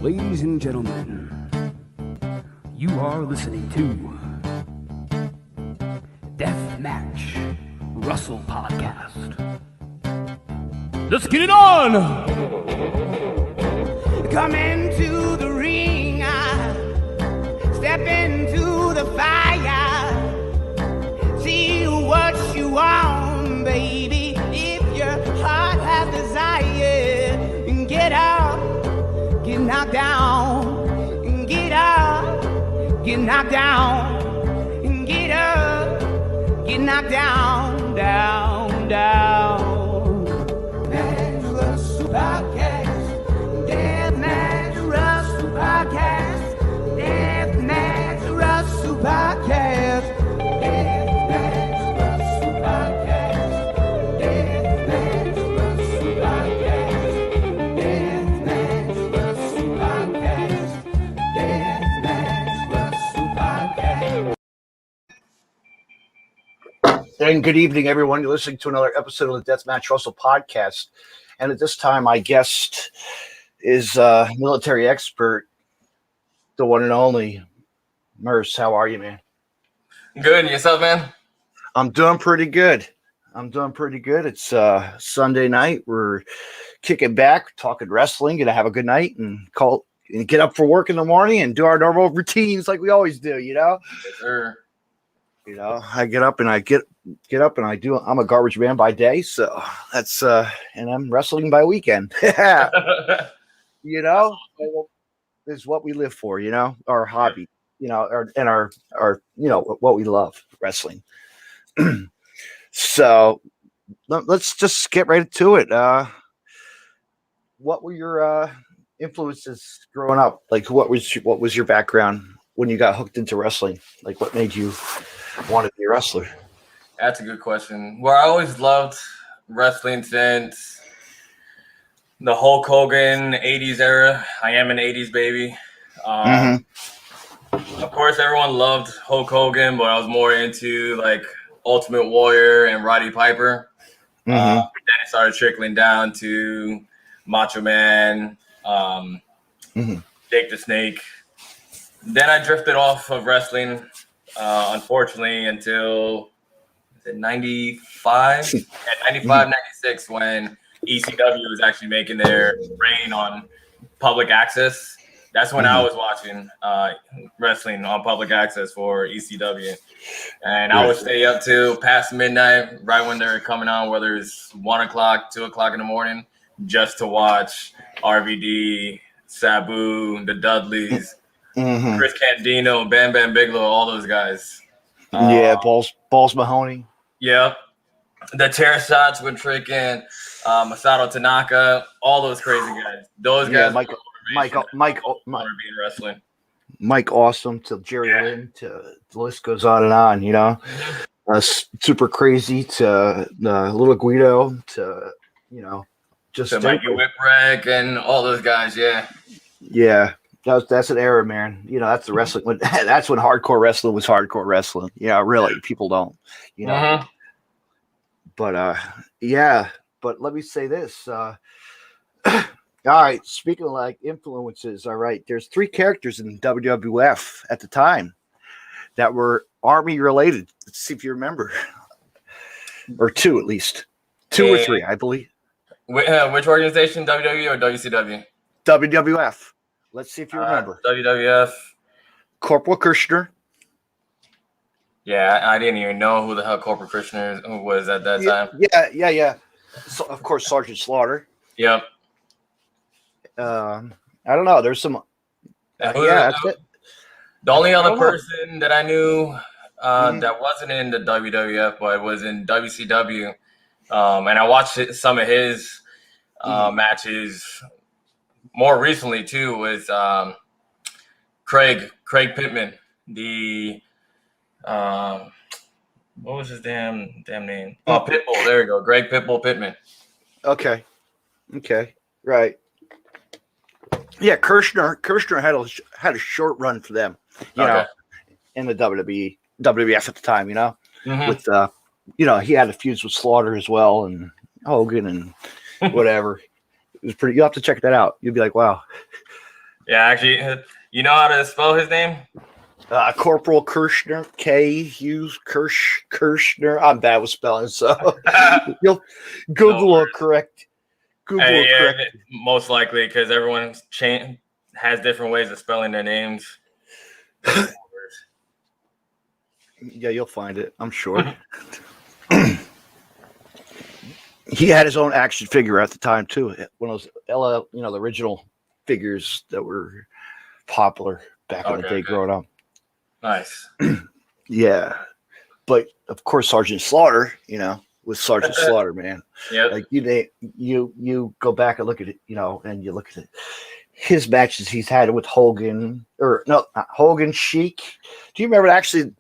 Ladies and gentlemen, you are listening to Deathmatch Russell Podcast. Let's get it on! Come into the ring, step into the fire, see what you want, baby. If your heart has desire, and get out, get knocked down, and get out, get knocked down, and get up, get knocked down, down, down. Deathmatch Russell Podcast. Deathmatch Russell Podcast. Deathmatch Russell Podcast. Deathmatch Russell Podcast. Deathmatch Russell Podcast. Deathmatch Russell Podcast. And good evening, everyone. You're listening to another episode of the Deathmatch Russell Podcast. And at this time, my guest is military expert, the one and only Merc. How are you, man? Good. And yourself, man? I'm doing pretty good. It's Sunday night. We're kicking back, talking wrestling, gonna have a good night and get up for work in the morning and do our normal routines like we always do, you know? Yes, sir. You know, I get up and I get up and I'm a garbage man by day, so that's and I'm wrestling by weekend. You know, is what we live for, you know, our hobby, you know, our you know, what we love, wrestling. So let's just get right to it. What were your influences growing up? Like what was your background when you got hooked into wrestling? Like what made you want to be a wrestler? That's a good question. Well, I always loved wrestling since the Hulk Hogan 80s era. I am an 80s baby. Of course, everyone loved Hulk Hogan, but I was more into like Ultimate Warrior and Roddy Piper. Then it started trickling down to Macho Man, Jake the Snake. Then I drifted off of wrestling, unfortunately, until 95? Yeah, 95, 96, when ECW was actually making their reign on public access. That's when I was watching wrestling on public access for ECW. And I would stay up till past midnight, right when they're coming on, whether it's 1 o'clock, 2 o'clock in the morning, just to watch RVD, Sabu, the Dudleys, Chris Candido, Bam Bam Bigelow, all those guys. Balls Mahoney. Yep. The chair shots with freaking Masato Tanaka, all those crazy guys. Those guys. Mike, being wrestling. Mike Awesome to Jerry Lynn to the list goes on and on. You know, Super Crazy to Little Guido to just to Mikey Whipwreck and all those guys. Yeah. That's an era, man. You know, that's the wrestling. That's when hardcore wrestling was hardcore wrestling. Yeah, really. People don't, you know. But But let me say this. All right. Speaking of like influences, all right. There's 3 characters in WWF at the time that were Army related. Let's see if you remember, or 2 at least, 2 or 3, I believe. Which organization? WWE or WCW? WWF. Let's see if you remember. WWF. Corporal Kirshner. Yeah, I didn't even know who the hell Corporal Kirshner was at that time. Yeah. So, of course, Sergeant Slaughter. Yep. I don't know. There's some. That's it. The only other person that I knew that wasn't in the WWF, but was in WCW, and I watched some of his matches. More recently, too, was Craig Pittman. What was his damn name? Oh, Pitbull. There we go. Greg Pitbull Pittman. Okay. Right. Yeah, Kirshner had a short run for them, you know, in the WWF at the time, you know, with he had a fuse with Slaughter as well and Hogan and whatever. It was pretty. You'll have to check that out. You'll be like, wow. Yeah, actually, you know how to spell his name? Corporal Kirshner, Kirshner. I'm bad with spelling, so you'll Google will correct. Google will correct. Most likely, because everyone has different ways of spelling their names. Yeah, you'll find it. I'm sure. He had his own action figure at the time too. One of those, the original figures that were popular back in the day, growing up. Nice. Yeah, but of course, Sergeant Slaughter, was Sergeant Slaughter, man. Yeah. Like you go back and look at it, and you look at it. His matches he's had with Hogan, or no, not Hogan, Sheik. Do you remember actually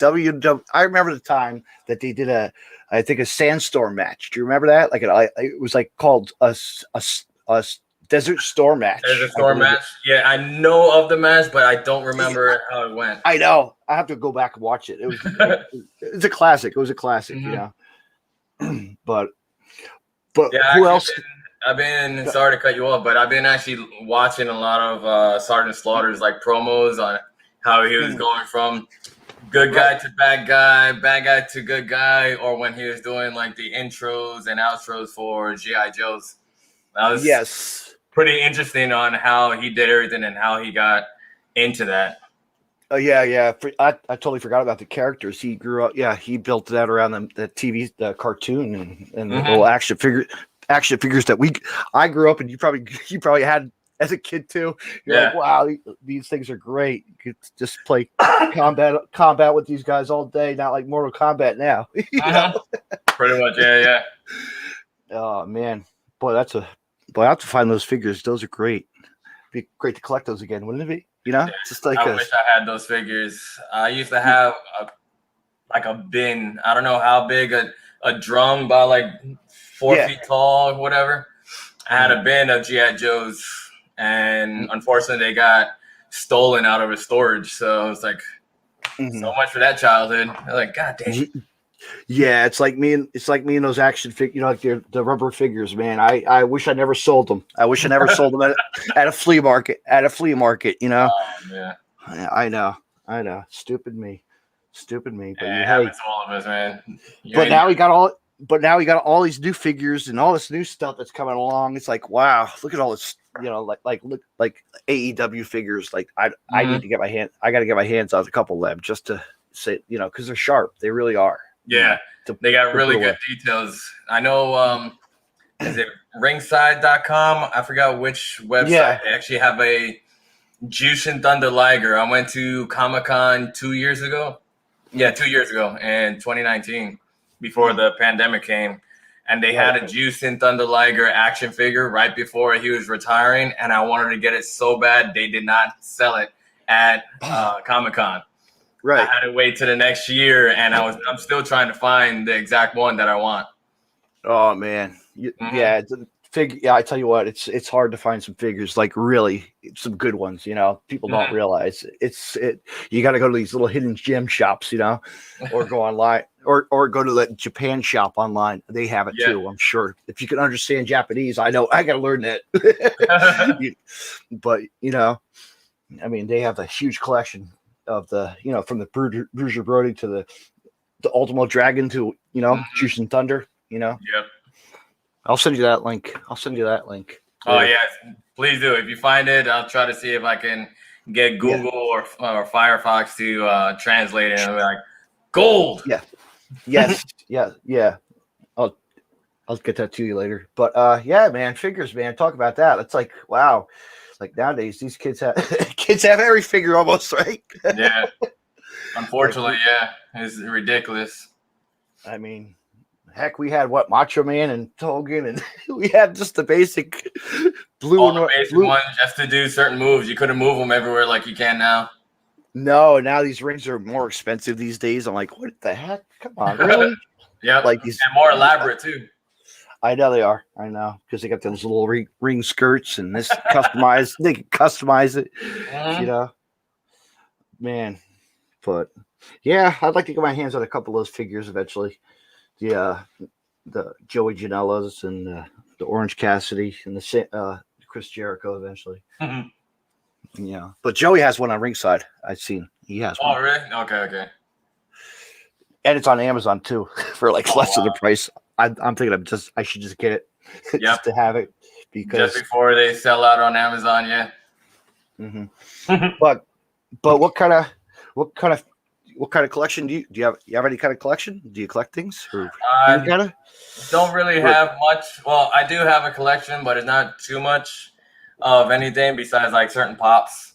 I remember the time that they did a sandstorm match. Do you remember that? Like it was like called a Desert Storm match. Desert Storm match. Yeah, I know of the match, but I don't remember how it went. I know. I have to go back and watch it. It was it's a classic. It was a classic, but yeah, who else? I've been sorry to cut you off, but I've been actually watching a lot of Sergeant Slaughter's like promos on how he was going from good guy to bad guy to good guy, or when he was doing like the intros and outros for G.I. Joes. That was pretty interesting on how he did everything and how he got into that. Oh yeah. I totally forgot about the characters. He grew up. Yeah, he built that around the TV, the cartoon, and the little action figures that I grew up and you probably had as a kid too. You're like, wow, these things are great. You could just play combat with these guys all day, not like Mortal Kombat now. Pretty much, yeah. Oh man, boy, I have to find those figures. Those are great. It'd be great to collect those again, wouldn't it be? Just like I wish I had those figures. I used to have a bin. I don't know how big a drum by like 4 feet tall or whatever. I had a bin of G.I. Joes, and unfortunately they got stolen out of a storage. So it's like so much for that childhood. I'm like, God damn. Yeah, it's like me and those action figures, like the rubber figures, man. I wish I never sold them. I wish I never sold them at a flea market. Oh, yeah. I know. Stupid me. But it happens to all of us, man. But now we got all these new figures and all this new stuff that's coming along. It's like, wow, look at all this, like AEW figures. Like I need to get my hand. I got to get my hands on a couple of them just to say, because they're sharp. They really are. Yeah, they got really good details. I know, is it ringside.com? I forgot which website. Yeah. They actually have a Jushin Thunder Liger. I went to Comic-Con 2 years ago. Yeah, 2 years ago in 2019, before the pandemic came. And they had a Jushin Thunder Liger action figure right before he was retiring. And I wanted to get it so bad, they did not sell it at Comic-Con. Right. I had to wait to the next year, and I'm still trying to find the exact one that I want. Oh man, yeah, yeah. I tell you what, it's hard to find some figures, like really some good ones. People don't realize you got to go to these little hidden gem shops, or go online, or go to the Japan shop online. They have it too, I'm sure. If you can understand Japanese, I know I got to learn that. But I mean, they have a huge collection of the from the Bruiser Brody to the Ultimo Dragon to Jushin Thunder. Yep. I'll send you that link. Oh yeah, please do. If you find it, I'll try to see if I can get Google or Firefox to translate it. And be like, gold. Yeah. Yes. yeah. I'll get that to you later. But yeah, man, figures, man. Talk about that. It's like, wow. Like nowadays, these kids have every figure almost, right? Yeah. Unfortunately, it's ridiculous. I mean, heck, we had Macho Man and Hogan, and we had just the basic blue ones just to do certain moves. You couldn't move them everywhere like you can now. No, now these rings are more expensive these days. I'm like, what the heck? Come on, really? Yeah, like these, and more elaborate too. I know they are. I know, because they got those little ring skirts and this customized. They can customize it, man. But yeah, I'd like to get my hands on a couple of those figures eventually. The Joey Janela's and the Orange Cassidy and the Chris Jericho eventually. Yeah, but Joey has one on ringside. I've seen he has one. Oh, really? Okay. And it's on Amazon too for like less than the price. I'm thinking I should just get it just to have it because just before they sell out on Amazon. Yeah. Mm-hmm. but what kind of collection do you have any kind of collection? Do you collect things? Or I don't really have much. Well, I do have a collection, but it's not too much of anything besides like certain pops.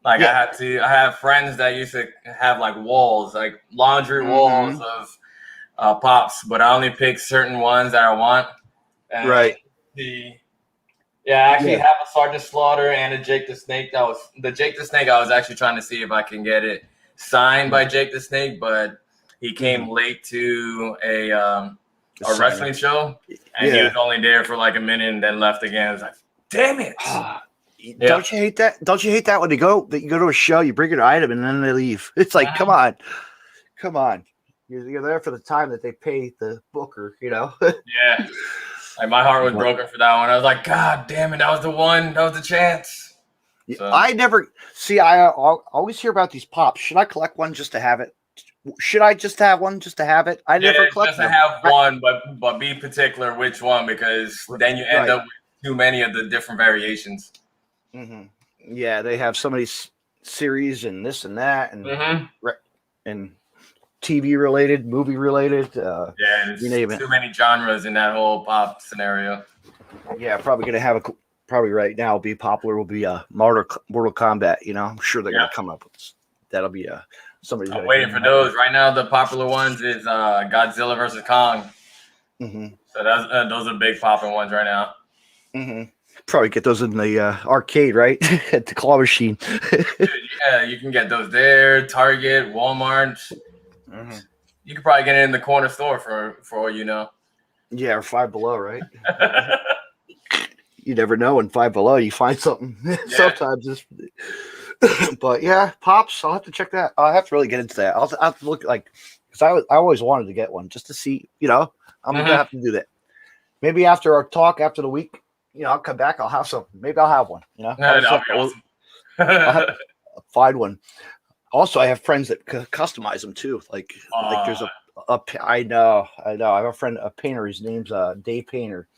Like I have friends that used to have like walls, like laundry walls of pops, but I only pick certain ones that I want. And right. I actually have a Sergeant Slaughter and a Jake the Snake. The Jake the Snake. I was actually trying to see if I can get it signed by Jake the Snake, but he came late to a wrestling show, and he was only there for like a minute and then left again. I was like, damn it. Don't you hate that? Don't you hate that when you go to a show, you bring an item and then they leave? It's like, come on. You're there for the time that they pay the booker, you know? Yeah. Like my heart was broken for that one. I was like, God damn it, that was the one. That was the chance. So. I never see. I always hear about these pops. Should I collect one just to have it? Should I just have one just to have it? I never collect just to have one, but be particular which one, because then you end up with too many of the different variations. Mm-hmm. Yeah, they have so many series and this and that and TV related, movie related. You name it. Too many genres in that whole pop scenario. Yeah, probably gonna have probably right now be popular will be Mortal Kombat. You know, I'm sure they're gonna come up with that'll be somebody. I'm waiting for those right now. The popular ones is Godzilla versus Kong. Mm-hmm. So those are big popping ones right now. Mm-hmm. Probably get those in the arcade, right? At the claw machine. Yeah, you can get those there. Target, Walmart. Mm-hmm. You could probably get it in the corner store for all you know. Yeah, or Five Below, right? You never know. In Five Below, you find something. Yeah. Sometimes it's. But yeah, pops. I'll have to check that. I'll have to really get into that. I'll have to look because I always wanted to get one just to see. You know, I'm gonna have to do that. Maybe after our talk, after the week. You know, I'll come back. I'll have something. Maybe I'll have one. You know, awesome. I'll find one. Also, I have friends that customize them too. Like there's I know. I have a friend, a painter. His name's Dave Painter.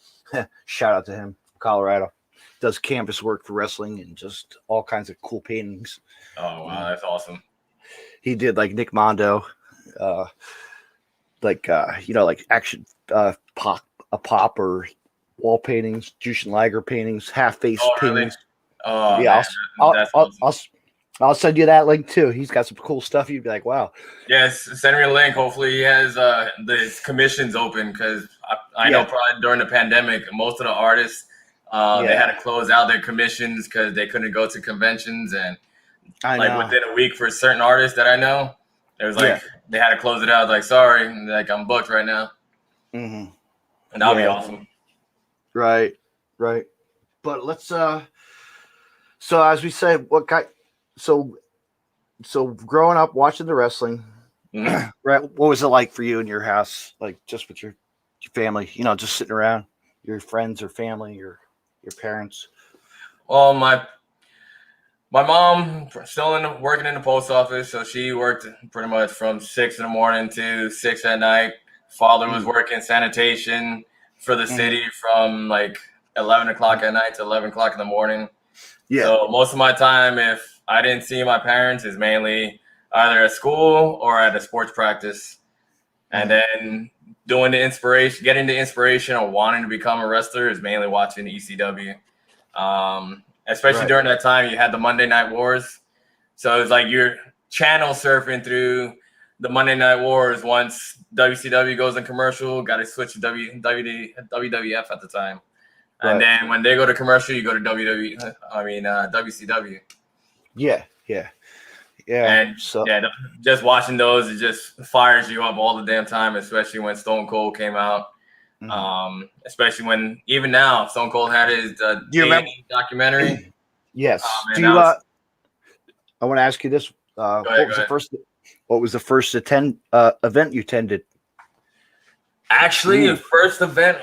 Shout out to him, Colorado. Does canvas work for wrestling and just all kinds of cool paintings. Oh wow, that's awesome. He did like Nick Mondo, like action pop or wall paintings, Jushin Liger paintings, half face paintings. Oh yeah, man, I'll send you that link too. He's got some cool stuff. You'd be like, wow. Yes, send me a link. Hopefully he has the commissions open, because I know probably during the pandemic, most of the artists they had to close out their commissions because they couldn't go to conventions, and within a week for certain artists that I know, it was like they had to close it out. Like, sorry, like I'm booked right now. Mm-hmm. And that'll be awesome. Right. But let's so as we said, so growing up watching the wrestling, right? What was it like for you in your house, like just with your family, you know, just sitting around, your friends or family, your parents? Well, my mom still working in the post office, so she worked pretty much from 6 a.m. to 6 p.m. Father was working sanitation for the city from like 11 o'clock at night to 11 o'clock in the morning. Yeah. So most of my time, if I didn't see my parents, is mainly either at school or at a sports practice. And then getting the inspiration of wanting to become a wrestler is mainly watching ECW. Especially during that time, you had the Monday Night Wars. So it's like you're channel surfing through the Monday Night Wars. Once WCW goes in commercial, got to switch to WWF at the time. Right. And then when they go to commercial, you go to WCW. Yeah. And just watching those, it just fires you up all the damn time, especially when Stone Cold came out. Especially when, even now, Stone Cold had his documentary. Yes. I want to ask you this. What was the first event you attended? Actually, the first event,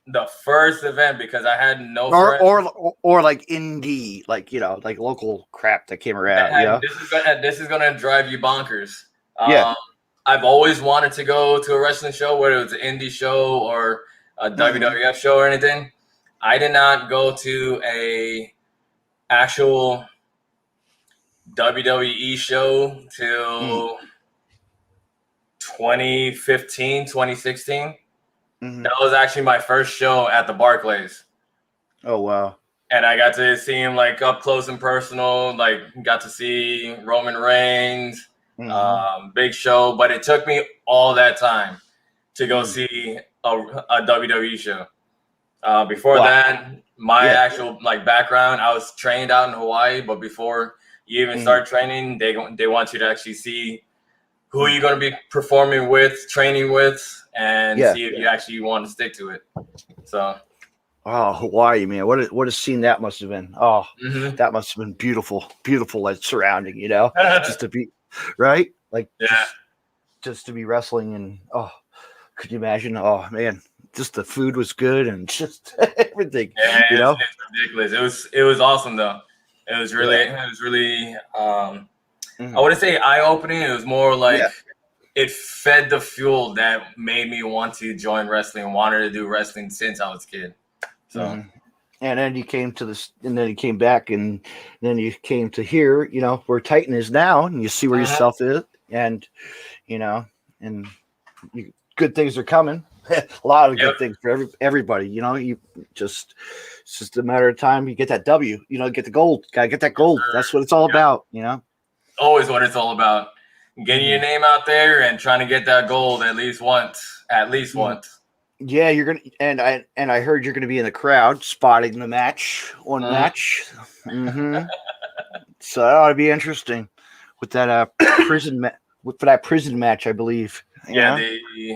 the first event because I had no or friends. or like indie, like like local crap that came around. And this is gonna drive you bonkers. Yeah. I've always wanted to go to a wrestling show, whether it's an indie show or a WWF show or anything. I did not go to a actual WWE show till 2015, 2016. That was actually my first show at the Barclays. Oh wow. And I got to see him like up close and personal. Like got to see Roman Reigns, big show. But it took me all that time to go see a WWE show. Before that, my actual like background, I was trained out in Hawaii. But before you even start training, they want you to actually see who you're going to be performing with, training with, and see if you actually want to stick to it. So. Oh, Hawaii, man! What a scene that must have been. Oh, that must have been beautiful, like surrounding, just to be right, like just to be wrestling, and could you imagine? Oh man, just the food was good and just everything. It's ridiculous. It was awesome though. It was really I wouldn't say eye opening. It was more like it fed the fuel that made me want to join wrestling. Wanted to do wrestling since I was a kid. So, and then you came to this, and then you came back, and then you came to here, where Titan is now, and you see where yourself is, and and good things are coming. A lot of good things for everybody. You it's just a matter of time. You get that W. Get the gold. Gotta get that gold. That's what it's all about. Always what it's all about. Getting your name out there and trying to get that gold at least once. Yeah, you're gonna, and I heard you're gonna be in the crowd spotting the match on match. So that ought to be interesting with that for that prison match, I believe. The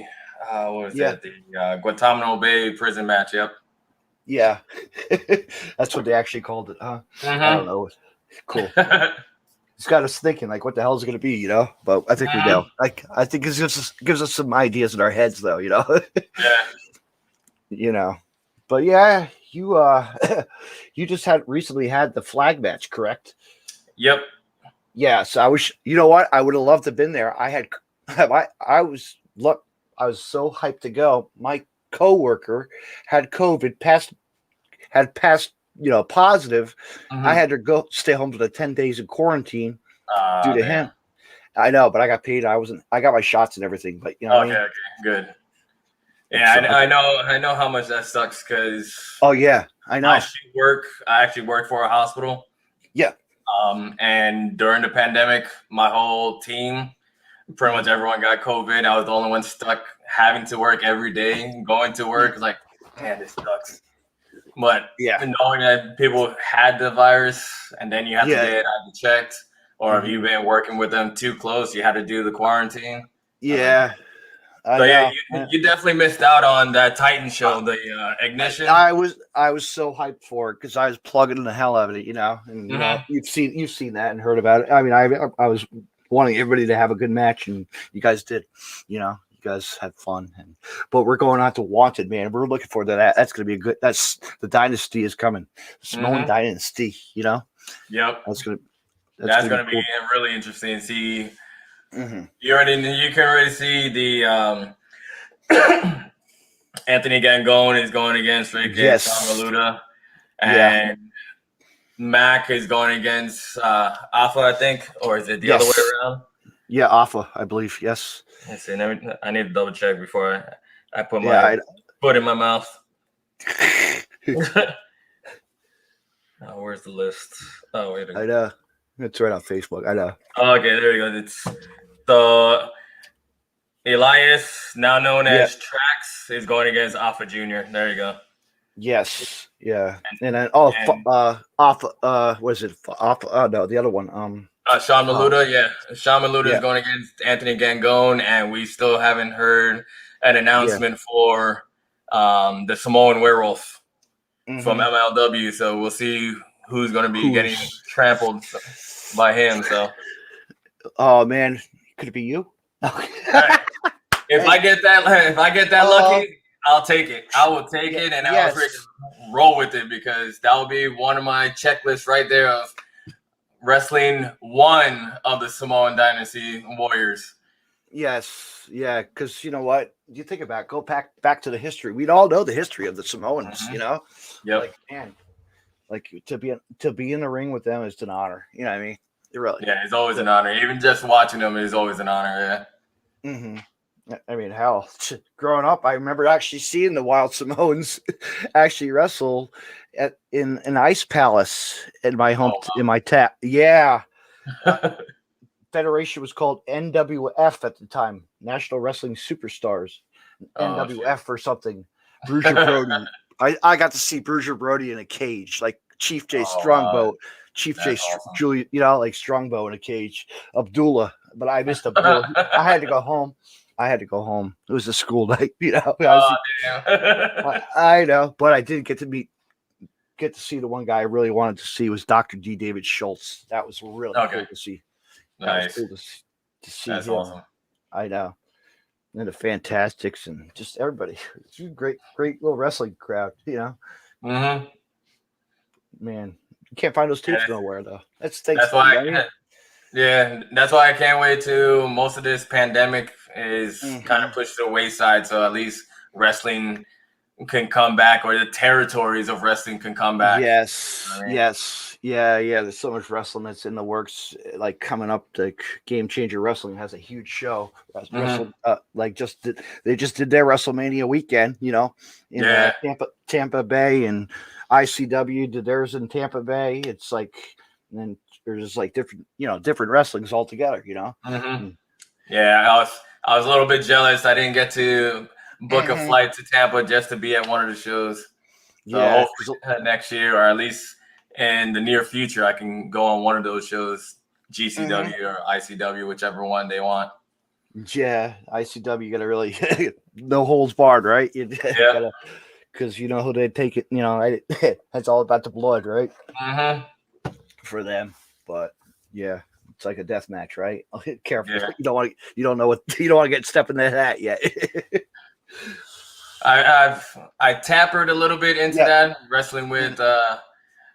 Guantanamo Bay prison match. Yep. Yeah, that's what they actually called it, huh? I don't know. Cool. It's got us thinking, like, what the hell is it going to be, But I think we know. Like, I think it gives us some ideas in our heads, though, But yeah, you just recently had the flag match, correct? Yep. Yeah. So I wish, what? I would have loved to have been there. I was so hyped to go. My coworker had COVID, had passed positive. I had to stay home for the 10 days of quarantine due to him. I know, but I got paid. I got my shots and everything, but okay, good. Yeah, I know how much that sucks because I know. I actually work for a hospital. Yeah. And during the pandemic, my whole team, pretty much everyone got COVID. I was the only one stuck having to work every day, going to work. Like, man, this sucks. But knowing that people had the virus and then you have to get checked, or if you've been working with them too close, you had to do the quarantine. Yeah. You definitely missed out on that Titan show, the Ignition. I was so hyped for it because I was plugging the hell out of it, and you've seen that and heard about it. I mean, I was wanting everybody to have a good match, and you guys did. You guys had fun, but we're going on to Wanted, man. We're looking forward to that. That's going to be a good. That's the dynasty is coming. Samoan dynasty, Yep. That's going to be really interesting to see. You can already see the Anthony Gangone is going against Sean Maluta, and Mac is going against Alpha, I think, or is it the other way around? Yeah, Alpha, I believe. Yes. Let's see. I need to double check before I put my foot in my mouth. Where's the list? Oh, wait. I know. It's right on Facebook. I know. Oh, okay, there you go. It's the Elias, now known as Trax, is going against Alpha Jr. There you go. Yes. Yeah. And then Alpha. Was it Alpha? No, the other one. Sean Maluta. Sean Maluta is going against Anthony Gangone, and we still haven't heard an announcement for the Samoan Werewolf from MLW. So we'll see who's going to be getting trampled by him. So, oh man, could it be you? If I get that lucky, I'll take it. I will take it, and I was ready to roll with it because that will be one of my checklists right there of wrestling one of the Samoan Dynasty Warriors. Yes, yeah, because you know what? You think about it, go back to the history. We'd all know the history of the Samoans, you know? Yep. Like, man, like to be in the ring with them is an honor. You know what I mean? It really. Yeah, it's always an honor. Even just watching them is always an honor. Yeah. I mean, hell, growing up, I remember actually seeing the Wild Samoans actually wrestle in an ice palace in my home in my tap. Yeah. Federation was called NWF at the time, National Wrestling Superstars, NWF or something. Bruiser Brody. I got to see Bruiser Brody in a cage, like Chief J Strongbow, Chief J Julia, you know, like Strongbow in a cage. Abdullah, but I missed Abdullah. I had to go home. It was a school night, you know. I know, but I did get to see the one guy I really wanted to see was Dr. D. David Schultz. That was really cool to see. Nice. Cool to see That's him. awesome. I know. And the Fantastics and just everybody. It's a great little wrestling crowd, you know. Mm-hmm. Man, you can't find those tapes nowhere though. That's why. That's why I can't wait till most of this pandemic is kind of pushed to the wayside. So at least wrestling can come back, or the territories of wrestling can come back. Yes, I mean, yes, yeah. There's so much wrestling that's in the works. Like coming up, the Game Changer Wrestling has a huge show. They just did their WrestleMania weekend. You know, in Tampa Bay, and ICW did theirs in Tampa Bay. It's like, and then there's like different wrestlings altogether. You know. Yeah, I was a little bit jealous. I didn't get to book a flight to Tampa just to be at one of the shows. So hopefully next year, or at least in the near future, I can go on one of those shows, GCW or ICW, whichever one they want. Yeah, ICW, you got to really no holds barred, right? Yeah. Because you know who they take it. You know, that's all about the blood, right? For them, but yeah. It's like a death match, right? Careful. Yeah. You don't want to get step in the hat yet. I tapered a little bit into that, wrestling with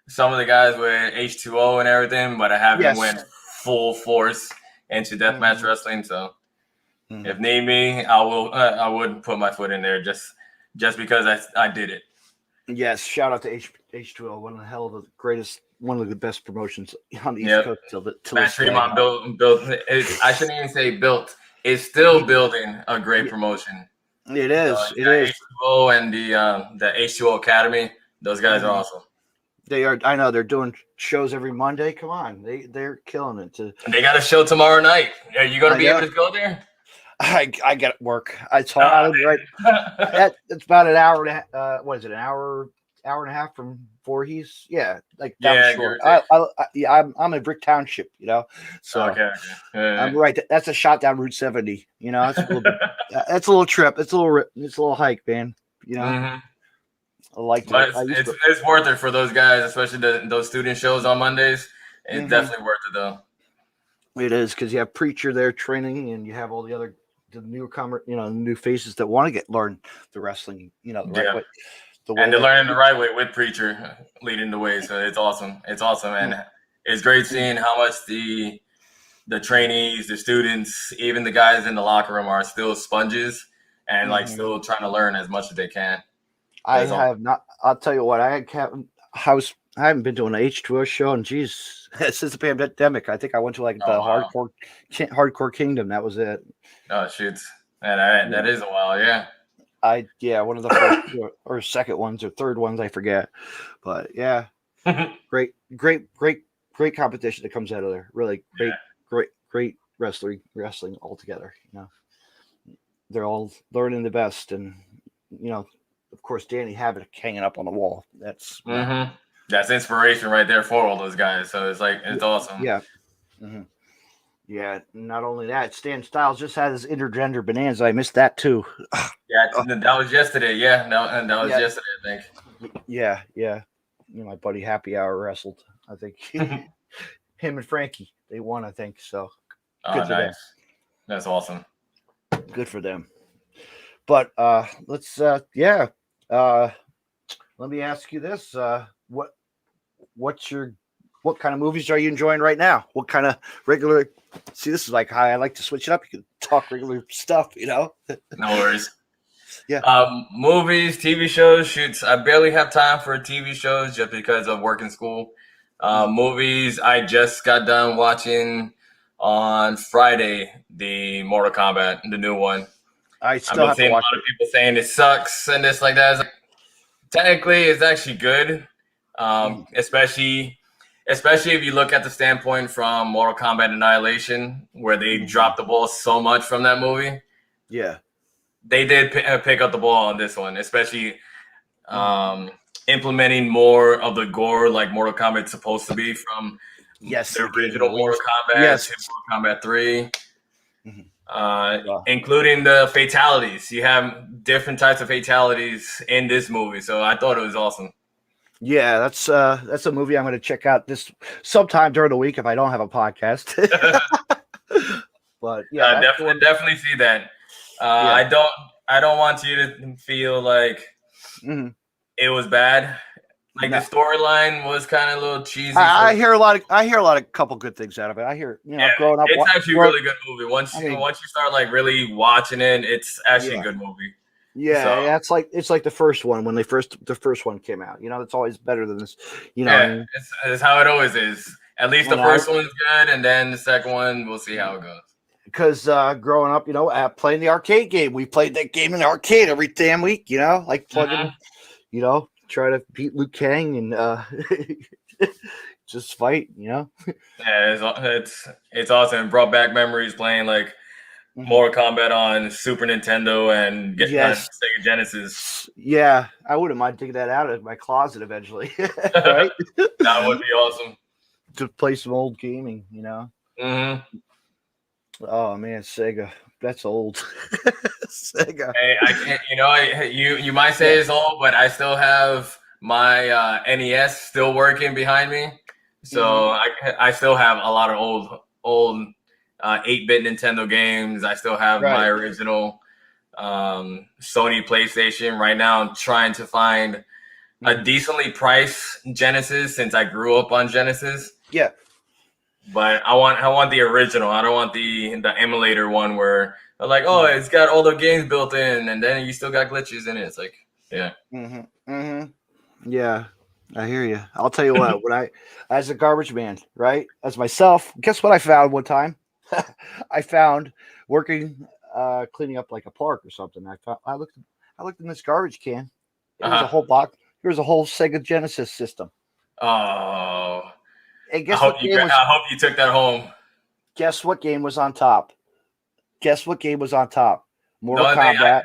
some of the guys with H2O and everything, but I haven't went full force into deathmatch wrestling. So if need me, I would put my foot in there just because I did it. Yes, shout out to H2O, one of the best promotions on the East Coast till Matt Tremont built. I shouldn't even say built. It's still building a great promotion. It is. It is. H2O and the H2O Academy. Those guys are awesome. They are. I know they're doing shows every Monday. Come on, they're killing it. They got a show tomorrow night. Are you going to be able to go there? I got work. It's hard. Right. It's about an hour and a half. What is it? An hour and a half from Voorhees? Yeah, like down short. I'm in Brick Township, you know. So I'm right. That's a shot down Route 70. You know, that's a little trip. It's a little hike, man. You know. I like that. It's worth it for those guys, especially those student shows on Mondays. It's definitely worth it though. It is, because you have Preacher there training, and you have all the newcomer, new faces that want to learn the wrestling, the right way. And they're learning the right way with Preacher leading the way. So it's awesome. It's awesome. And it's great seeing how much the trainees, the students, even the guys in the locker room are still sponges and still trying to learn as much as they can. I have not. I'll tell you what. I haven't been to an H2O show, and geez, since the pandemic. I think I went to the Hardcore Kingdom. That was it. Oh shoot, that is a while. Yeah. One of the first or second ones or third ones, I forget. But yeah, great competition that comes out of there. Really great wrestling altogether. They're all learning the best, and of course, Danny Havoc hanging up on the wall. That's inspiration right there for all those guys. So it's awesome. Yeah. Yeah. Not only that, Stan Styles just had his intergender bonanza. I missed that too. Yeah, that was yesterday. Yeah, that was yesterday, I think. Yeah. My buddy Happy Hour wrestled. I think him and Frankie, they won. I think so. Good for them. That's awesome. Good for them. But let's let me ask you this: what's your what kind of movies are you enjoying right now? What kind of regular? See, this is like how I like to switch it up. You can talk regular stuff, you know. No worries. Yeah. Movies, TV shows, shoots. I barely have time for TV shows just because of work and school. Movies, I just got done watching on Friday the Mortal Kombat, the new one. I I've still been have to seeing a watch lot of people saying it sucks and this like that. It's like, technically, it's actually good, especially if you look at the standpoint from Mortal Kombat Annihilation, where they dropped the ball so much from that movie. Yeah. They did pick up the ball on this one, especially implementing more of the gore like Mortal Kombat's supposed to be from the original Mortal Kombat to Mortal Kombat 3. Including the fatalities. You have different types of fatalities in this movie, so I thought it was awesome. Yeah, that's a movie I'm going to check out this sometime during the week if I don't have a podcast. But yeah, definitely see that. I don't want you to feel like it was bad. Like the storyline was kind of a little cheesy. I hear a lot of couple good things out of it. I hear, growing up, it's actually a really good movie. Once you start like really watching it, it's actually a good movie. Yeah, so, it's like the first one when the first one came out. It's always better than this. It's how it always is. At least the first one's good, and then the second one, we'll see how it goes. Because growing up, playing the arcade game, we played that game in the arcade every damn week. Like plugging, try to beat Liu Kang and just fight. Yeah, it's awesome. It brought back memories playing like Mortal Kombat on Super Nintendo and Sega Genesis. Yeah, I wouldn't mind taking that out of my closet eventually. Right? That would be awesome to play some old gaming. Oh man, Sega. That's old. Sega. Hey, I can't. You might say it's old, but I still have my NES still working behind me, so I still have a lot of old 8-bit Nintendo games. I still have my original Sony PlayStation. Right now, I'm trying to find a decently priced Genesis since I grew up on Genesis. Yeah. But I want the original. I don't want the emulator one where they're like, oh, it's got all the games built in, and then you still got glitches in it. It's like, yeah. Yeah, I hear you. I'll tell you what. As a garbage man, right? As myself, guess what I found one time? I found working, cleaning up like a park or something. I looked in this garbage can. It was a whole box. There was a whole Sega Genesis system. Oh. And I hope you took that home. Guess what game was on top? Mortal Kombat.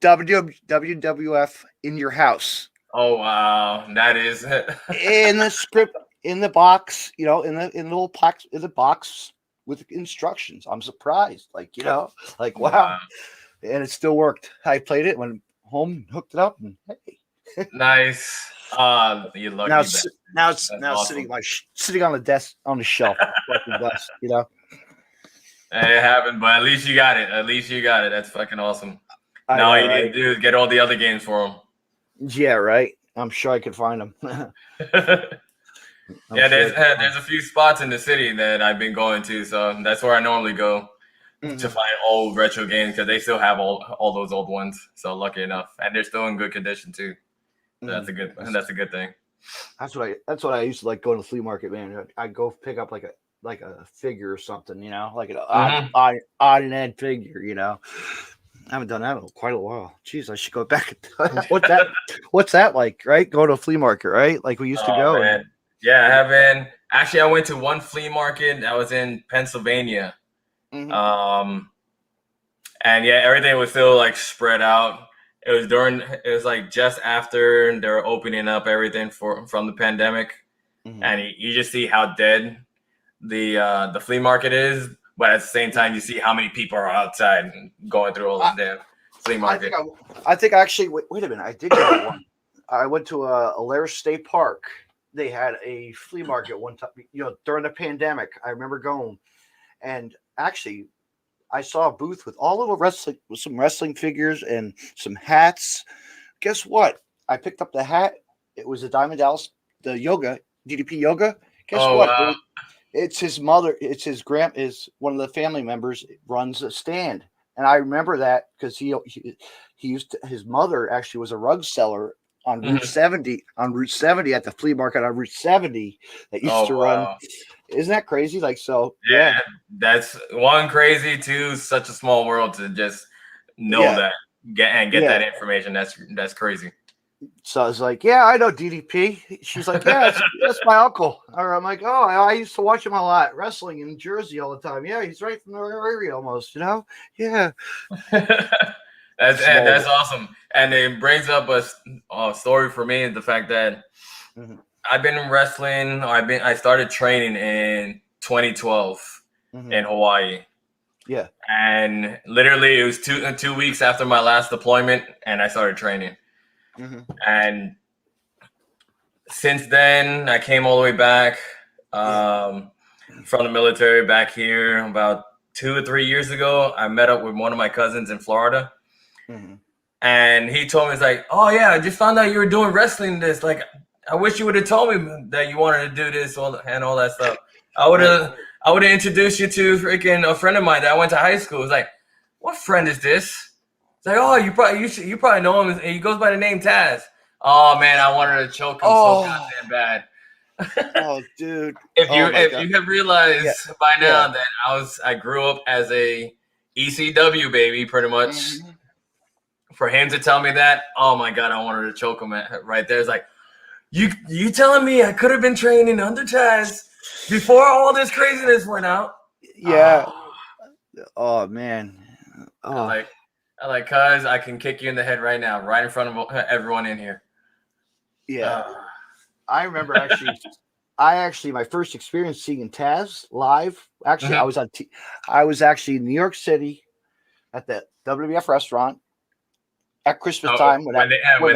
WWF in your house. Oh wow, that is in the script in the box. In the little box in the box with instructions. I'm surprised. Wow. And it still worked. I played it, went home, hooked it up, and hey. Nice. You lucky. Now it's awesome. sitting on the desk on the shelf. Blessed, It happened, but at least you got it. That's fucking awesome. Now all you need to do is get all the other games for them. Yeah, right. I'm sure I could find them. There's a few spots in the city that I've been going to, so that's where I normally go to find old retro games because they still have all those old ones. So lucky enough, and they're still in good condition too. That's a good thing. That's what I used to like going to the flea market, man. I'd go pick up like a figure or something, like an odd and end figure, I haven't done that in quite a while. Jeez, I should go back. What's that like, right? Go to a flea market, right? Like we used to go. Man. Yeah, I haven't. Actually, I went to one flea market. I was in Pennsylvania. And yeah, everything was still like spread out. It was like just after they were opening up everything from the pandemic, and you just see how dead the flea market is, but at the same time you see how many people are outside and going through all the damn flea market. I think actually wait a minute, I did go to one. I went to Alaris State Park. They had a flea market one time, during the pandemic. I remember going, and actually I saw a booth with all little wrestling, with some wrestling figures and some hats. Guess what? I picked up the hat. It was a Diamond Dallas, the yoga, DDP yoga. Guess Oh what? wow. It's his mother. It's his is one of the family members runs a stand, and I remember that because he used to, his mother actually was a rug seller on Route 70 at the flea market on Route 70 that used to run. Wow. Isn't that crazy? Like so, Yeah, that's one crazy. Two, such a small world to just know that get that information. That's crazy. So I was like, yeah, I know DDP. She's like, yeah, that's my uncle. Or I'm like, oh, I used to watch him a lot wrestling in Jersey all the time. Yeah, he's right from the area almost, you know? Yeah. That's awesome. And it brings up a story for me, the fact that I've been wrestling. I started training in 2012 in Hawaii. Yeah. And literally it was 2 weeks after my last deployment, and I started training. And since then, I came all the way back from the military back here about 2 or 3 years ago. I met up with one of my cousins in Florida. And he told me, it's like, oh, yeah, I just found out you were doing wrestling this. Like, I wish you would have told me that you wanted to do this and all that stuff. I would have introduced you to freaking a friend of mine that I went to high school. It's like, what friend is this? It's like, oh, you probably know him. He goes by the name Taz. Oh man, I wanted to choke him so goddamn bad. Oh, dude! If you have realized by now that I grew up as a ECW baby, pretty much. For him to tell me that, oh my god, I wanted to choke him right there. It's like, you telling me I could have been training under Taz before all this craziness went out? Yeah. Oh man. Oh. I like, cuz I can kick you in the head right now, right in front of everyone in here. Yeah. I remember actually my first experience seeing Taz live. Actually, I was actually in New York City at the WWF restaurant at Christmas time when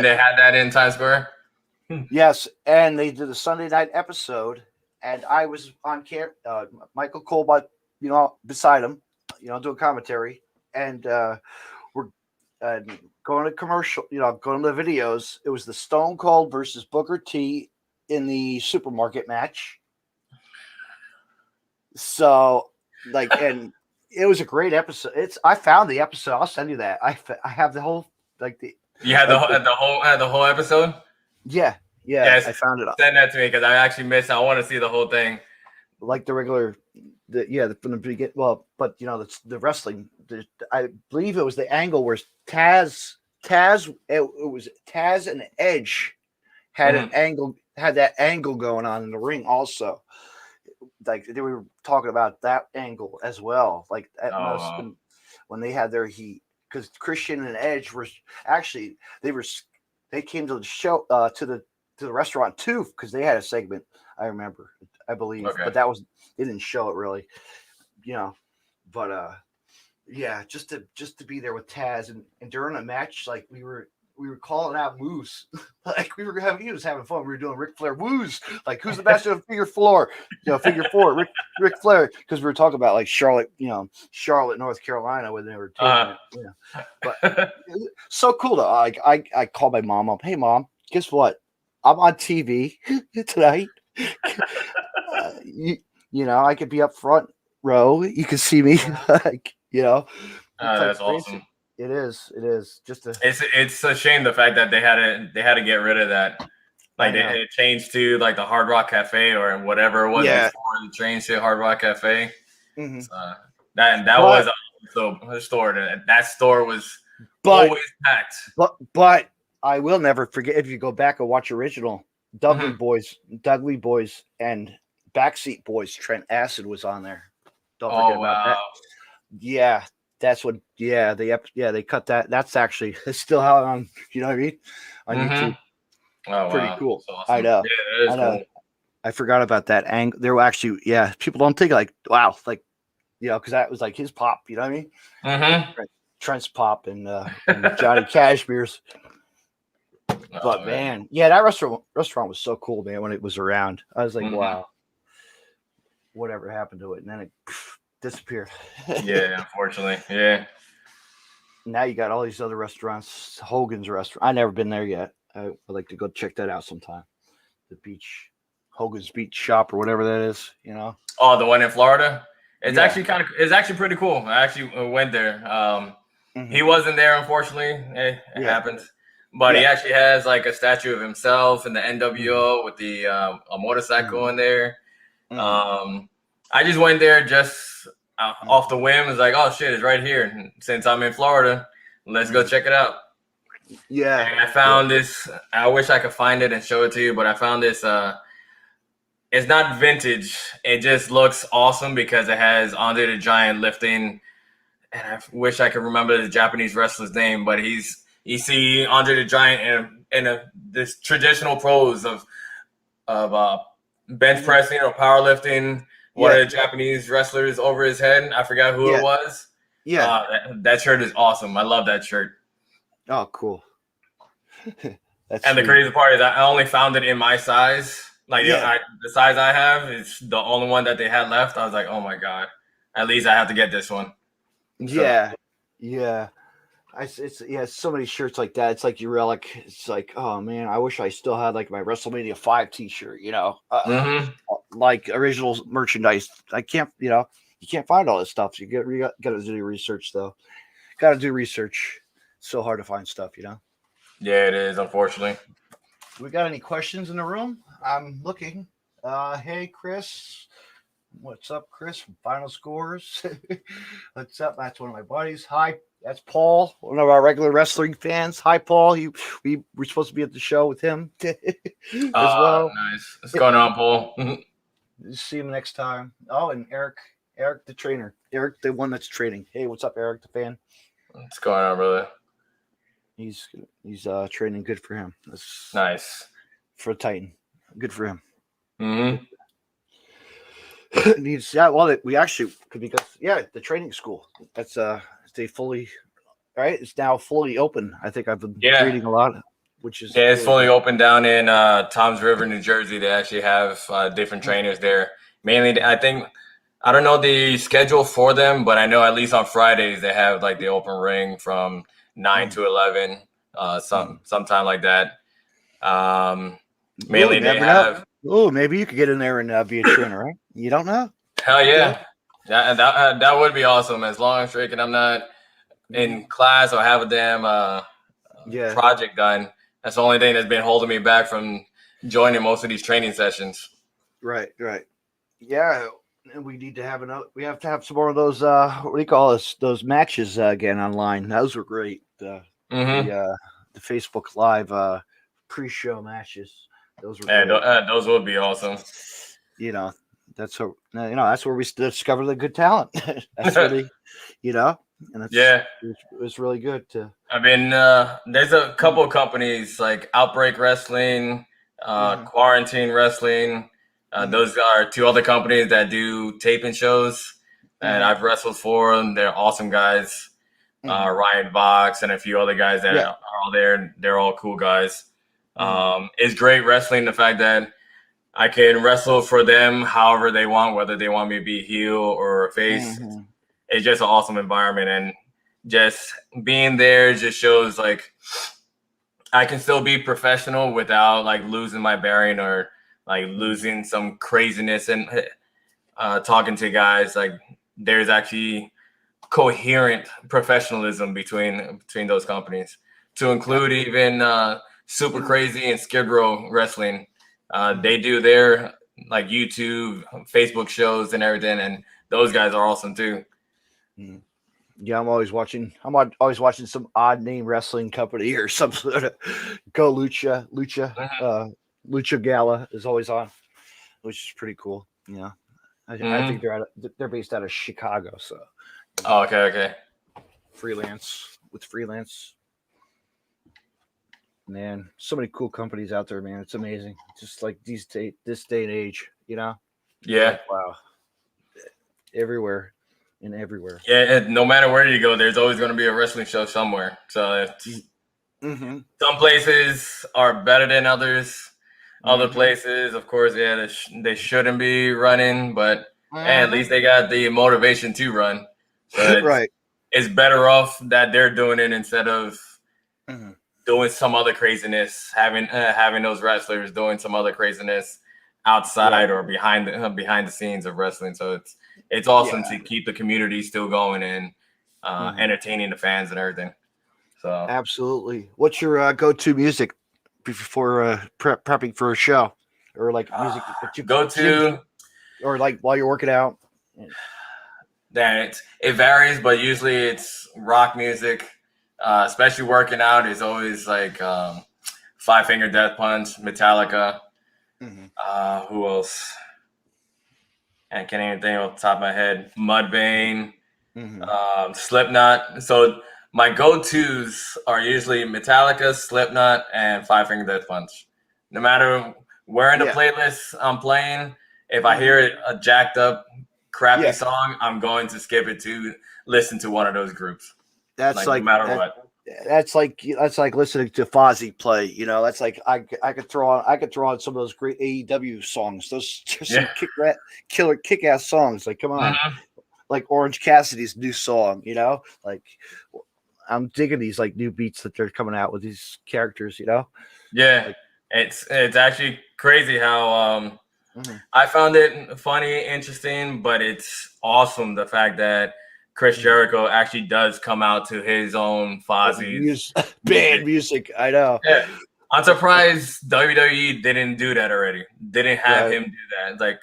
they had that in Times Square. Yes, and they did a Sunday night episode, and I was on camera. Michael Cole, beside him, doing commentary, and we're going to commercial. Going to the videos. It was the Stone Cold versus Booker T in the supermarket match. So, and it was a great episode. I found the episode. I'll send you that. I have the whole You had the whole episode. Yeah. Yes, I found it. Send that to me because I actually missed. I want to see the whole thing. Like the regular, from the beginning. Well, but the wrestling. I believe it was the angle where Taz. It was Taz and Edge had an angle. Had that angle going on in the ring also. Like they were talking about that angle as well. Like that must have been when they had their heat, because Christian and Edge were actually they came to the show to the restaurant too, because they had a segment. I remember, I believe, but they didn't show it really, But just to be there with Taz and during a match, like we were calling out moves, like he was having fun. We were doing Ric Flair woos, like who's the best of figure four, figure four, Ric Flair, because we were talking about like Charlotte, North Carolina, when they were taking it, But so cool to I called my mom up. Hey mom, guess what? I'm on TV tonight. I could be up front row. You can see me, That's awesome. It is just it's a shame the fact that they had to get rid of that. Like it changed to like the Hard Rock Cafe or whatever it was before the train to Hard Rock Cafe. So that was a store. That store was always packed. But I will never forget, if you go back and watch original Dudley Boys, and Backseat Boys. Trent Acid was on there. Don't forget about that. Yeah. That's what. Yeah, they cut that. That's actually still out on. You know what I mean? On YouTube. Oh, pretty cool. Awesome. I know. Yeah, that is cool. I forgot about that angle. There were actually, people don't think like, wow, like, because that was like his pop. You know what I mean? Trent's pop and Johnny Cashmere's. But man, that restaurant was so cool, man. When it was around, I was like, wow, whatever happened to it? And then disappeared. Yeah, unfortunately. Yeah. Now you got all these other restaurants. Hogan's restaurant. I've never been there yet. I would like to go check that out sometime. The beach, Hogan's Beach Shop or whatever that is. You know. Oh, the one in Florida. It's Yeah. it's actually pretty cool. I actually went there. He wasn't there, unfortunately. It happens. But he actually has like a statue of himself in the NWO with the a motorcycle in there. I just went there just off the whim. It's like, oh shit, it's right here. And since I'm in Florida, let's go check it out. Yeah. And I found this. I wish I could find it and show it to you, but I found this. It's not vintage. It just looks awesome because it has Andre the Giant lifting. And I wish I could remember the Japanese wrestler's name, but you see Andre the Giant in this traditional pose of bench pressing or powerlifting. One of the Japanese wrestlers over his head. I forgot who it was. Yeah, that shirt is awesome. I love that shirt. Oh, cool. And the crazy part is I only found it in my size. Like the size I have is the only one that they had left. I was like, oh my God, at least I have to get this one. Yeah. It's so many shirts like that. It's like your relic. It's like, oh man, I wish I still had like my WrestleMania 5 T-shirt. You know, like original merchandise. I can't. You know, you can't find all this stuff. You got to do research though. Got to do research. It's so hard to find stuff. You know. Yeah, it is. Unfortunately. We got any questions in the room? I'm looking. Hey, Chris. What's up, Chris from Final Scores? What's up? That's one of my buddies. Hi, that's Paul, one of our regular wrestling fans. Hi, Paul. We were supposed to be at the show with him as well. Nice. What's going on, Paul? See him next time. Oh, and Eric the trainer. Eric, the one that's training. Hey, what's up, Eric, the fan? What's going on, brother? He's training. Good for him. That's nice for a Titan. Good for him. Mm-hmm. We actually could because the training school that's they fully it's now fully open. I think I've been reading a lot, which is it's fully open down in Toms River, New Jersey. They actually have different trainers there. Mainly, I don't know the schedule for them, but I know at least on Fridays they have like the open ring from 9 to 11, sometime like that. Mainly they have. Oh, maybe you could get in there and be a trainer, right? You don't know? Hell yeah. That would be awesome. As long as Drake and I'm not in class or have a damn project done. That's the only thing that's been holding me back from joining most of these training sessions. Right. Yeah, and we need to have we have to have some more of those. What do you call this? Those matches again online. Those were great. The Facebook Live pre-show matches. Those were those would be awesome. You know, that's where we discover the good talent. That's really, and it was really good to. I mean, there's a couple of companies like Outbreak Wrestling, Quarantine Wrestling. Those are two other companies that do taping shows, and I've wrestled for them. They're awesome guys. Ryan Box and a few other guys that are all there. They're all cool guys. It's great wrestling. The fact that I can wrestle for them however they want, whether they want me to be heel or a face. It's just an awesome environment, and just being there just shows like I can still be professional without like losing my bearing or like losing some craziness and talking to guys. Like there's actually coherent professionalism between those companies, to include even Super Crazy and Skid Row Wrestling. They do their like YouTube, Facebook shows and everything, and those guys are awesome too. Yeah, I'm always watching some odd name wrestling company or some sort of Go Lucha Gala is always on, which is pretty cool. Yeah, I think they're based out of Chicago. So. Oh, okay. Freelance. Man, so many cool companies out there, man. It's amazing. Just like this day and age, Yeah. Like, wow. Everywhere. Yeah, and no matter where you go, there's always going to be a wrestling show somewhere. So some places are better than others. Other places, of course, they shouldn't be running, but And at least they got the motivation to run. So Right. it's better off that they're doing it instead of doing some other craziness, having those wrestlers doing some other craziness outside or behind the scenes of wrestling. So it's awesome to keep the community still going and entertaining the fans and everything. So absolutely. What's your go-to music before prepping for a show, or like music that you go to, or like while you're working out? That it varies, but usually it's rock music. Especially working out is always like Five Finger Death Punch, Metallica. Who else? I can't even think off the top of my head. Mudvayne, Slipknot. So my go-tos are usually Metallica, Slipknot, and Five Finger Death Punch. No matter where in the playlist I'm playing, if I hear a jacked up, crappy song, I'm going to skip it to listen to one of those groups. That's no matter what. That's like listening to Fozzy play. You know, that's like I could throw on some of those great AEW songs. Those some kick-ass songs. Like, come on, like Orange Cassidy's new song. You know, like I'm digging these like new beats that they're coming out with these characters. You know, like, it's actually crazy how I found it funny, interesting, but it's awesome the fact that Chris Jericho actually does come out to his own Fozzy band music. I know. Yeah. I'm surprised WWE didn't do that already. Didn't have him do that. Like,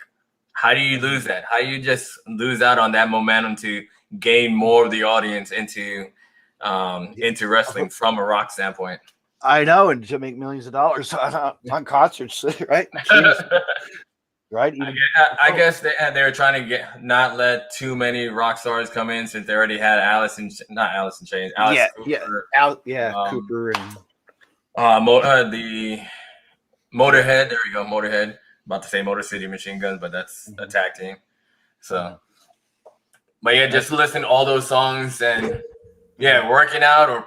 how do you lose that? How do you just lose out on that momentum to gain more of the audience into wrestling from a rock standpoint? I know, and to make millions of dollars on concerts, right? Right. I guess they were trying to not let too many rock stars come in since they already had Alice Cooper. Cooper and the Motorhead. There we go, Motorhead. About to say Motor City Machine Guns, but that's a tag team. So, but yeah, just listen to all those songs and working out or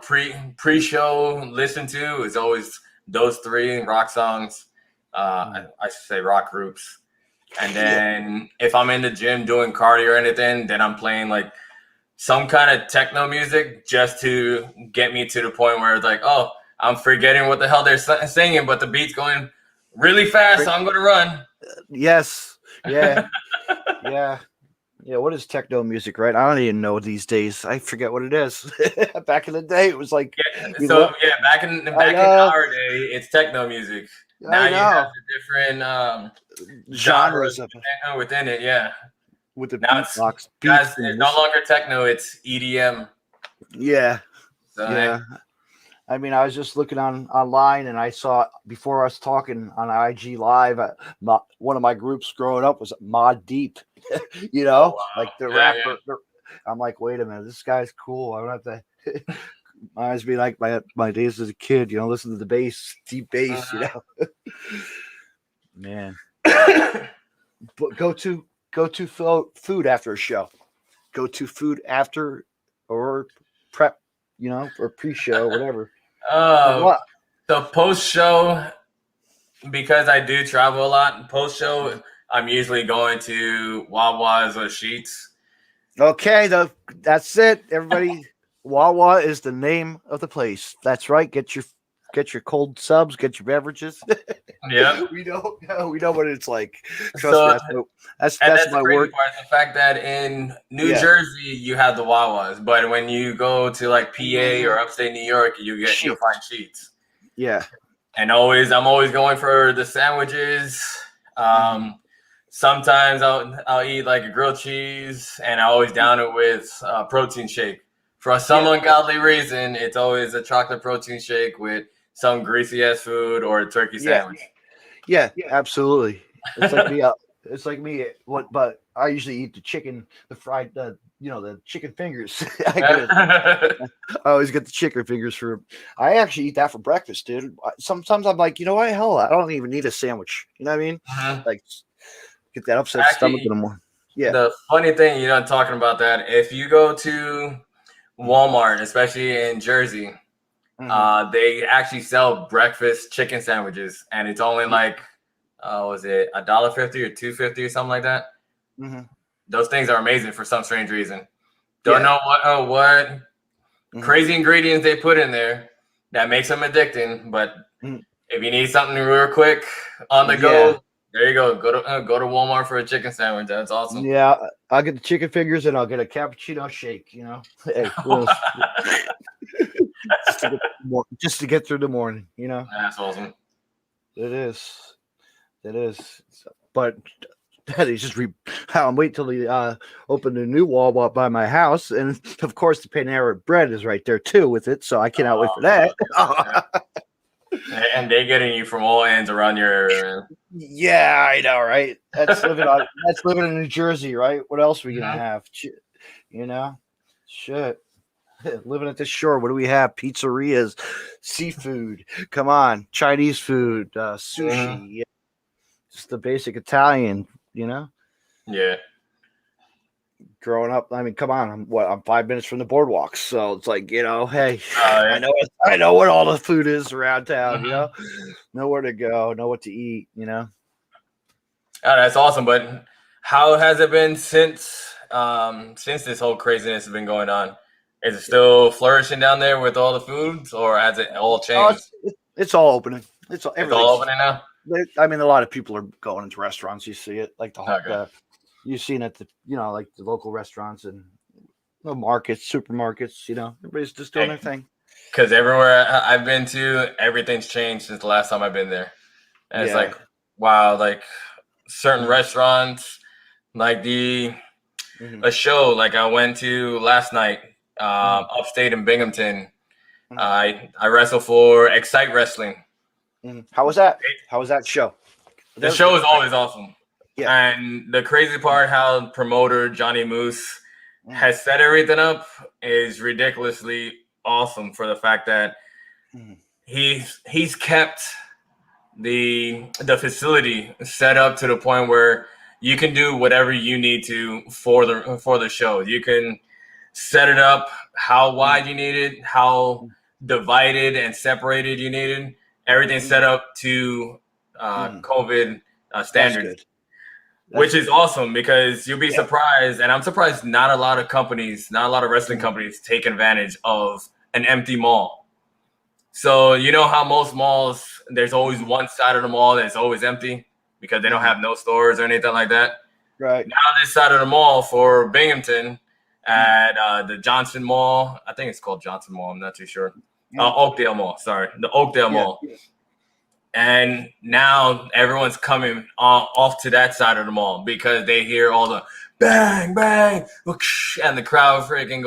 pre-show listen to is always those three rock songs. I should say rock groups. And then if I'm in the gym doing cardio or anything, then I'm playing like some kind of techno music just to get me to the point where it's like, oh, I'm forgetting what the hell they're singing, but the beat's going really fast, so I'm going to run. Yes. Yeah. Yeah. What is techno music, right? I don't even know these days. I forget what it is. Back in the day, it was like back in our day, it's techno music. Now you have the different genres within it, with the now beatbox. Guys, it's no longer techno; it's EDM. Yeah, so, I mean, I was just looking online, and I saw before us talking on IG Live. One of my groups growing up was Mod Deep. You know, like the rapper. I'm like, wait a minute, this guy's cool. I don't have to. Reminds me like my days as a kid, you know, listen to the bass, deep bass, you know. Man. But go to food after a show. Go to food after or prep, you know, or pre-show, whatever. The post-show, because I do travel a lot, post-show, I'm usually going to Wawa's or Sheetz. Okay, that's it, everybody. Wawa is the name of the place. That's right. Get your cold subs. Get your beverages. Yeah, we know what it's like. Trust me. That's my word. Part, the fact that in New Jersey you have the Wawas, but when you go to like PA or upstate New York, you'll find Sheetz. Yeah, and I'm always going for the sandwiches. Sometimes I'll eat like a grilled cheese, and I always down it with a protein shake. For some ungodly reason, it's always a chocolate protein shake with some greasy ass food or a turkey sandwich. Yeah, absolutely. It's like me. But I usually eat the chicken, the fried, the chicken fingers. I always get the chicken fingers I actually eat that for breakfast, dude. Sometimes I'm like, you know what? Hell, I don't even need a sandwich. You know what I mean? Like, get that upset stomach in the morning. Yeah. The funny thing, talking about that, if you go to Walmart, especially in Jersey, they actually sell breakfast chicken sandwiches, and it's only like, was it $1.50 or $2.50 or something like that? those things are amazing for some strange reason. Don't know what crazy ingredients they put in there that makes them addicting. But if you need something real quick on the go, there you go. Go to Walmart for a chicken sandwich. That's awesome. Yeah, I'll get the chicken fingers and I'll get a cappuccino shake. You know, hey, just to get through the morning. You know, that's awesome. It is. But I'm waiting till they open a new Walmart by my house, and of course the Panera Bread is right there too with it. So I cannot wait for that. And they're getting you from all ends around your area. Yeah, I know, right? That's living in New Jersey, right? What else are we gonna have? You know, shit. Living at the shore, what do we have? Pizzerias, seafood. Come on, Chinese food, sushi. Yeah. Just the basic Italian, you know. Yeah. Growing up, I mean, come on, I'm 5 minutes from the boardwalk, so it's like, you know, hey, I know what all the food is around town, you know, know where to go, know what to eat, you know. Oh, that's awesome. But how has it been since this whole craziness has been going on? Is it still flourishing down there with all the foods, or has it all changed? It's all opening. It's all opening now. I mean, a lot of people are going into restaurants. You see it, like you've seen it, like the local restaurants and the markets, supermarkets. You know, everybody's just doing their thing. Because everywhere I've been to, everything's changed since the last time I've been there. And it's like, wow, like certain restaurants, like a show like I went to last night. Upstate in Binghamton. I wrestle for Excite Wrestling. How was that? How was that show? The show is always awesome. Yeah. And the crazy part, how promoter Johnny Moose has set everything up is ridiculously awesome for the fact that he's kept the facility set up to the point where you can do whatever you need to for the show. You can set it up how wide you need it, how divided and separated you need it. Everything's set up to COVID standards, which is awesome because you'll be surprised. And I'm surprised not a lot of wrestling companies take advantage of an empty mall. So you know how most malls, there's always one side of the mall that's always empty because they don't have no stores or anything like that. Right. Now this side of the mall for Binghamton, at the Johnson Mall. I think it's called Johnson Mall. I'm not too sure. Oakdale Mall. Sorry. The Oakdale Mall. And now everyone's coming off to that side of the mall because they hear all the bang, bang, and the crowd freaking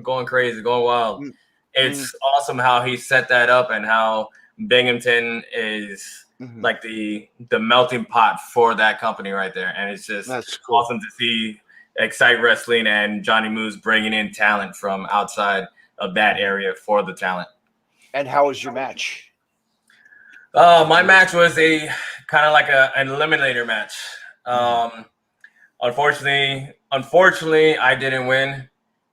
going crazy, going wild. It's awesome how he set that up and how Binghamton is like the melting pot for that company right there. And it's just awesome to see Excite Wrestling and Johnny Moose bringing in talent from outside of that area for the talent. And how was your match? My match was a kind of like an eliminator match. Unfortunately, I didn't win.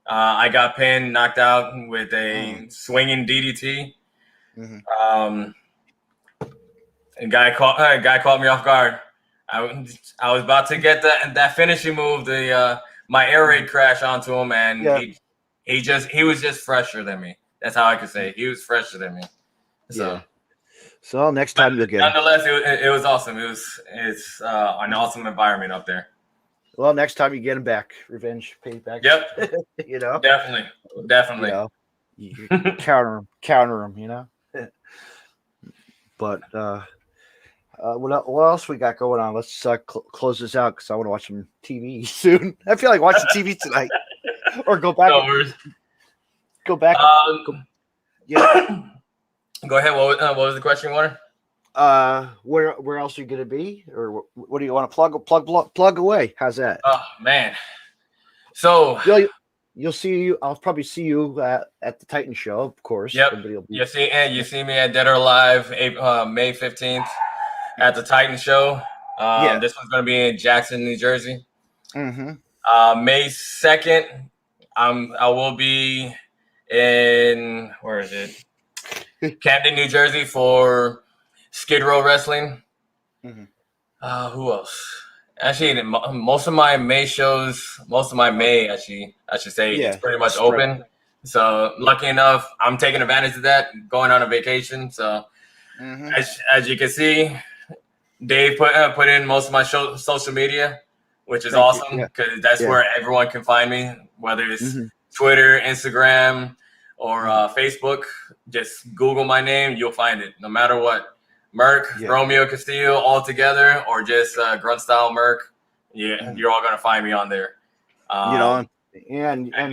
I got pinned, knocked out with a swinging DDT. A guy caught me off guard. I was about to get that finishing move, my air raid crash onto him, and he was just fresher than me. That's how I could say it. He was fresher than me. So next time you'll get him. Nonetheless, it was awesome. It's an awesome environment up there. Well, next time you get him back, revenge, payback. Yep. You know, definitely. You know, counter him. You know. But what else we got going on? Let's close this out because I want to watch some TV soon. I feel like watching TV tonight, or go back. Go back. Go ahead. What was the question, Warner? Where else are you gonna be, or what do you want to plug away? How's that? Oh man. So you'll see. I'll probably see you at the Titan show, of course. Yep. You see me at Dead or Alive, May 15th at the Titan show. This one's gonna be in Jackson, New Jersey. May 2nd, I will be in where is it? Camden, New Jersey for Skid Row Wrestling. Who else? Actually, most of my May shows, actually, I should say, it's pretty much open. So lucky enough, I'm taking advantage of that, going on a vacation. So as you can see, Dave put in most of my social media, which is awesome because that's where everyone can find me, whether it's Twitter, Instagram, or Facebook. Just Google my name, you'll find it, no matter what. Merc, Romeo, Casttillo, all together, or just Grunt Style Merc. Yeah, you're all gonna find me on there. And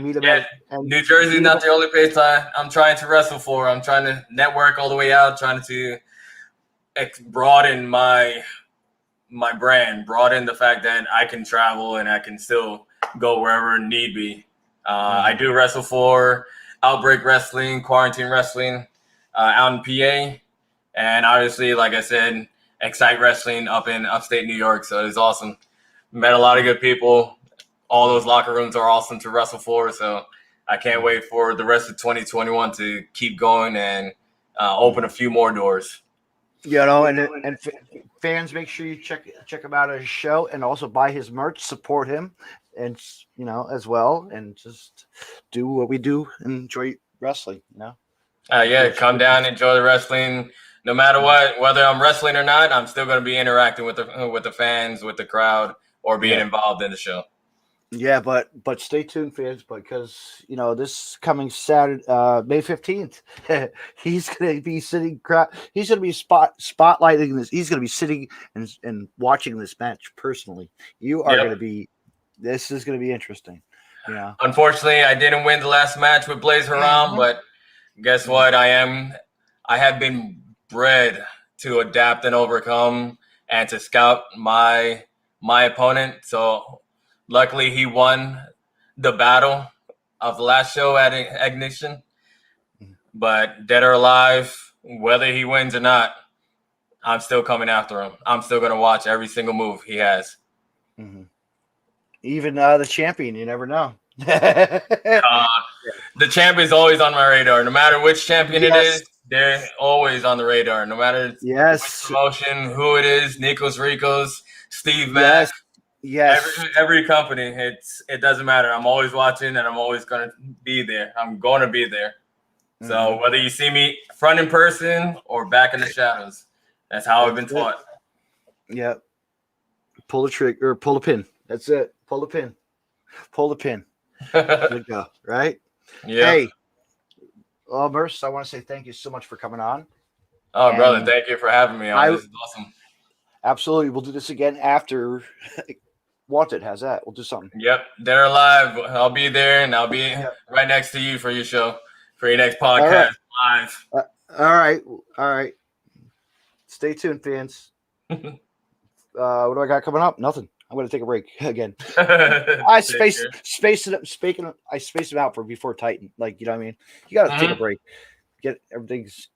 meet him. New Jersey's not the only place I'm trying to wrestle for. I'm trying to network all the way out, trying to broaden my brand, broaden the fact that I can travel and I can still go wherever need be. I do wrestle for Outbreak Wrestling, Quarantine Wrestling out in PA. And obviously, like I said, Excite Wrestling up in upstate New York. So it's awesome. Met a lot of good people. All those locker rooms are awesome to wrestle for. So I can't wait for the rest of 2021 to keep going and open a few more doors. And fans, make sure you check him out at his show and also buy his merch, support him, and as well, and just do what we do and enjoy wrestling. Come down, enjoy the wrestling. No matter what, whether I'm wrestling or not, I'm still going to be interacting with the fans, with the crowd, or being involved in the show. Yeah, but stay tuned, fans, because this coming Saturday, May 15th, he's going to be sitting. He's going to be spotlighting this. He's going to be sitting and watching this match personally. You are going to be. This is going to be interesting. Yeah. Unfortunately, I didn't win the last match with Blaze Haram, but guess what? I have been bred to adapt and overcome and to scout my opponent. So luckily he won the battle of the last show at Ignition. But dead or alive, whether he wins or not, I'm still coming after him. I'm still going to watch every single move he has. Even the champion, you never know. The champ is always on my radar. No matter which champion it is, they're always on the radar. No matter which promotion, who it is, Nikos Ricos, Steve Mack. Every company, it doesn't matter. I'm always watching, and I'm always going to be there. I'm going to be there. So whether you see me front in person or back in the shadows, that's how I've been taught. Yeah. Pull the trigger or pull the pin. That's it. Pull the pin. Pull the pin. Good go. Right? Yeah. Hey. Well, Merc, I want to say thank you so much for coming on. Oh, brother, thank you for having me on. This is awesome. Absolutely. We'll do this again after Wanted. How's that? We'll do something. Yep. They're live. I'll be there, and I'll be right next to you for your show, for your next podcast live. All right. Stay tuned, fans. What do I got coming up? Nothing. I'm going to take a break again. I spaced it out for before Titan. Like, you know what I mean? You got to take a break. Get everything's.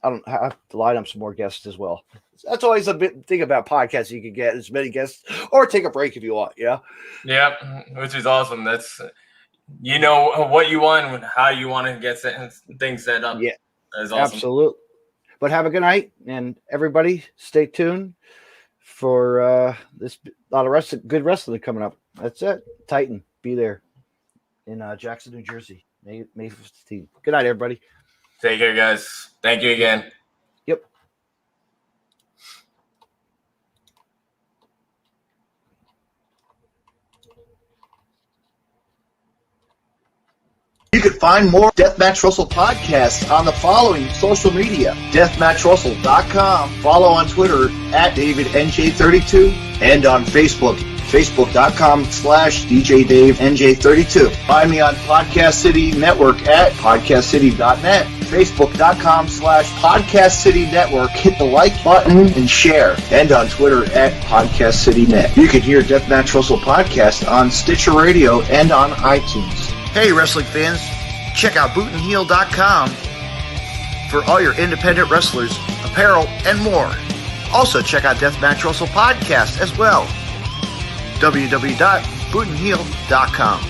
I don't have to line up some more guests as well. That's always a bit thing about podcasts. You can get as many guests or take a break if you want. Yeah. Yep. Which is awesome. That's what you want and how you want to get things set up. Yeah. That's awesome. Absolutely. But have a good night, and everybody stay tuned for this lot of good wrestling coming up. That's it. Titan, be there in Jackson, New Jersey, May 15th. Good night, everybody. Take care, guys. Thank you again. Yep. You can find more Deathmatch Russell podcasts on the following social media: DeathmatchRussell.com, follow on Twitter at DavidNJ32, and on Facebook, Facebook.com/DJDaveNJ32. Find me on Podcast City Network at PodcastCity.net, Facebook.com/Podcast City Network. Hit the like button and share, and on Twitter at PodcastCityNet. You can hear Deathmatch Russell podcast on Stitcher Radio and on iTunes. Hey, wrestling fans, check out BootandHeel.com for all your independent wrestlers, apparel, and more. Also, check out Deathmatch Russell Podcast as well. www.bootandheel.com.